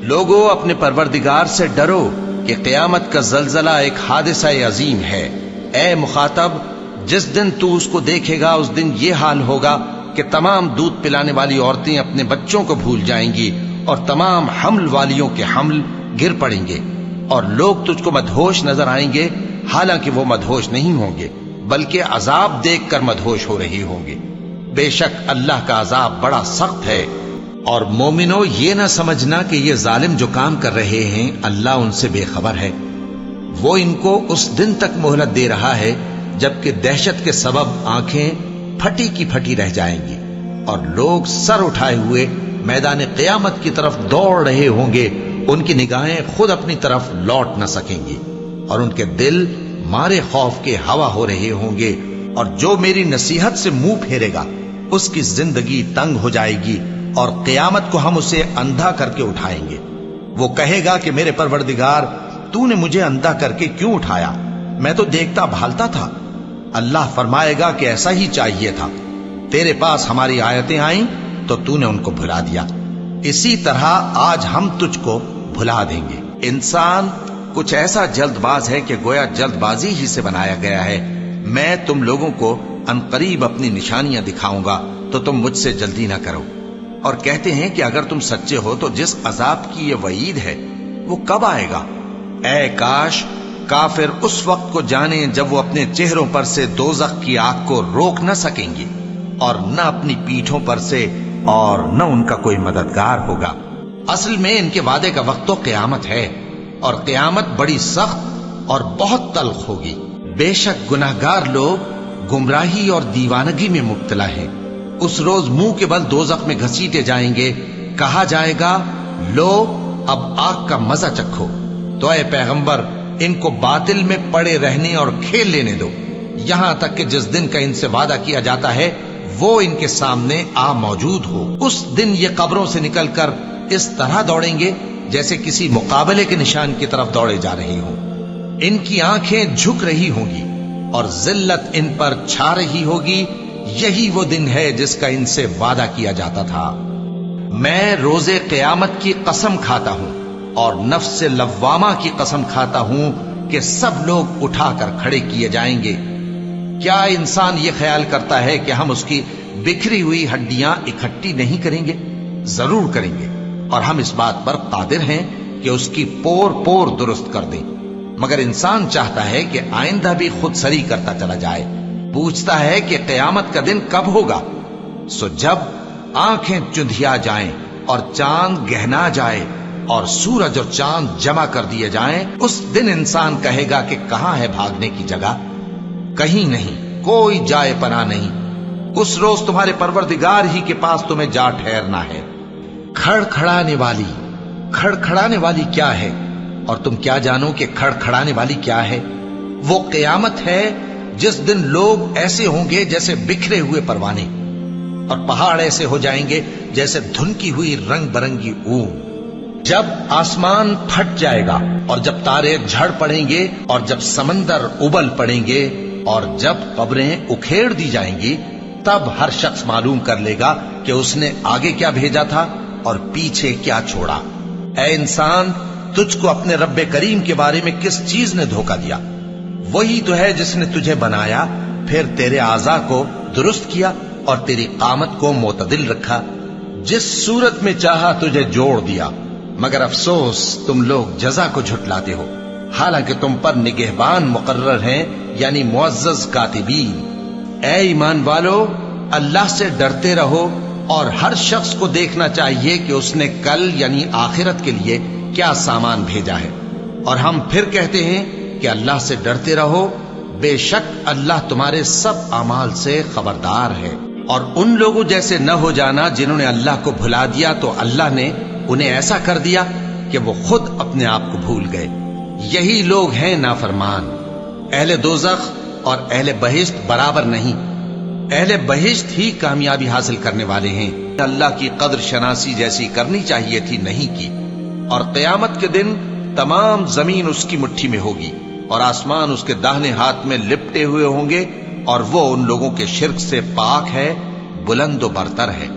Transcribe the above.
لوگو اپنے پروردگار سے ڈرو کہ قیامت کا زلزلہ ایک حادثہ عظیم ہے۔ اے مخاطب، جس دن تو اس کو دیکھے گا اس دن یہ حال ہوگا کہ تمام دودھ پلانے والی عورتیں اپنے بچوں کو بھول جائیں گی اور تمام حمل والیوں کے حمل گر پڑیں گے، اور لوگ تجھ کو مدہوش نظر آئیں گے، حالانکہ وہ مدہوش نہیں ہوں گے بلکہ عذاب دیکھ کر مدہوش ہو رہے ہوں گے۔ بے شک اللہ کا عذاب بڑا سخت ہے۔ اور مومنو، یہ نہ سمجھنا کہ یہ ظالم جو کام کر رہے ہیں اللہ ان سے بے خبر ہے۔ وہ ان کو اس دن تک مہلت دے رہا ہے جبکہ دہشت کے سبب آنکھیں پھٹی کی پھٹی رہ جائیں گی اور لوگ سر اٹھائے ہوئے میدان قیامت کی طرف دوڑ رہے ہوں گے، ان کی نگاہیں خود اپنی طرف لوٹ نہ سکیں گی اور ان کے دل مارے خوف کے ہوا ہو رہے ہوں گے، اور جو میری نصیحت سے منہ پھیرے گا اس کی زندگی تنگ ہو جائے گی اور قیامت کو ہم اسے اندھا کر کے اٹھائیں گے۔ وہ کہے گا کہ میرے پروردگار، تو نے مجھے اندھا کر کے کیوں اٹھایا؟ میں تو دیکھتا بھالتا تھا۔ اللہ فرمائے گا کہ ایسا ہی چاہیے تھا، تیرے پاس ہماری آیتیں آئیں تو نے ان کو بھلا دیا، اسی طرح آج ہم تجھ کو بھلا دیں گے۔ انسان کچھ ایسا جلد باز ہے کہ گویا جلد بازی ہی سے بنایا گیا ہے۔ میں تم لوگوں کو عنقریب اپنی نشانیاں دکھاؤں گا تو تم مجھ سے جلدی نہ کرو۔ اور کہتے ہیں کہ اگر تم سچے ہو تو جس عذاب کی یہ وعید ہے وہ کب آئے گا؟ اے کاش کافر اس وقت کو جانے جب وہ اپنے چہروں پر سے دوزخ کی آگ کو روک نہ سکیں گے اور نہ اپنی پیٹھوں پر سے، اور نہ ان کا کوئی مددگار ہوگا۔ اصل میں ان کے وعدے کا وقت تو قیامت ہے، اور قیامت بڑی سخت اور بہت تلخ ہوگی۔ بے شک گناہگار لوگ گمراہی اور دیوانگی میں مبتلا ہیں۔ اس روز منہ کے بل دوزخ میں گھسیٹے جائیں گے، کہا جائے گا لو اب آگ کا مزہ چکھو۔ تو اے پیغمبر، ان کو باطل میں پڑے رہنے اور کھیل لینے دو، یہاں تک کہ جس دن کا ان سے وعدہ کیا جاتا ہے وہ ان کے سامنے آ موجود ہو۔ اس دن یہ قبروں سے نکل کر اس طرح دوڑیں گے جیسے کسی مقابلے کے نشان کی طرف دوڑے جا رہے ہوں۔ ان کی آنکھیں جھک رہی ہوں گی اور ذلت ان پر چھا رہی ہوگی۔ یہی وہ دن ہے جس کا ان سے وعدہ کیا جاتا تھا۔ میں روز قیامت کی قسم کھاتا ہوں اور نفس لوامہ کی قسم کھاتا ہوں کہ سب لوگ اٹھا کر کھڑے کیے جائیں گے۔ کیا انسان یہ خیال کرتا ہے کہ ہم اس کی بکھری ہوئی ہڈیاں اکٹھی نہیں کریں گے؟ ضرور کریں گے، اور ہم اس بات پر قادر ہیں کہ اس کی پور پور درست کر دیں، مگر انسان چاہتا ہے کہ آئندہ بھی خود سری کرتا چلا جائے۔ پوچھتا ہے کہ قیامت کا دن کب ہوگا؟ سو جب آنکھیں چندھیا جائیں اور چاند گہنا جائے اور سورج اور چاند جمع کر دیے جائیں، اس دن انسان کہے گا کہ کہاں ہے بھاگنے کی جگہ؟ کہیں نہیں، کوئی جائے پناہ نہیں۔ اس روز تمہارے پروردگار ہی کے پاس تمہیں جا ٹھہرنا ہے۔ کھڑکھڑانے والی کیا ہے؟ اور تم کیا جانو کہ کھڑکھڑانے والی کیا ہے؟ وہ قیامت ہے جس دن لوگ ایسے ہوں گے جیسے بکھرے ہوئے پروانے، اور پہاڑ ایسے ہو جائیں گے جیسے دھنکی ہوئی رنگ برنگی اون۔ جب آسمان پھٹ جائے گا اور جب تارے جھڑ پڑیں گے اور جب سمندر ابل پڑیں گے اور جب قبریں اکھیڑ دی جائیں گی، تب ہر شخص معلوم کر لے گا کہ اس نے آگے کیا بھیجا تھا اور پیچھے کیا چھوڑا۔ اے انسان، تجھ کو اپنے رب کریم کے بارے میں کس چیز نے دھوکہ دیا؟ وہی تو ہے جس نے تجھے بنایا، پھر تیرے اعضاء کو درست کیا اور تیری قامت کو معتدل رکھا، جس صورت میں چاہا تجھے جوڑ دیا، مگر افسوس تم لوگ جزا کو جھٹلاتے ہو، حالانکہ تم پر نگہبان مقرر ہیں، یعنی معزز کاتبین۔ اے ایمان والو، اللہ سے ڈرتے رہو، اور ہر شخص کو دیکھنا چاہیے کہ اس نے کل یعنی آخرت کے لیے کیا سامان بھیجا ہے۔ اور ہم پھر کہتے ہیں کہ اللہ سے ڈرتے رہو، بے شک اللہ تمہارے سب اعمال سے خبردار ہے۔ اور ان لوگوں جیسے نہ ہو جانا جنہوں نے اللہ کو بھلا دیا تو اللہ نے انہیں ایسا کر دیا کہ وہ خود اپنے آپ کو بھول گئے۔ یہی لوگ ہیں نافرمان۔ اہل دوزخ اور اہل بہشت برابر نہیں، اہل بہشت ہی کامیابی حاصل کرنے والے ہیں۔ اللہ کی قدر شناسی جیسی کرنی چاہیے تھی، نہیں کی۔ اور قیامت کے دن تمام زمین اس کی مٹھی میں ہوگی اور آسمان اس کے داہنے ہاتھ میں لپٹے ہوئے ہوں گے، اور وہ ان لوگوں کے شرک سے پاک ہے، بلند و برتر ہے۔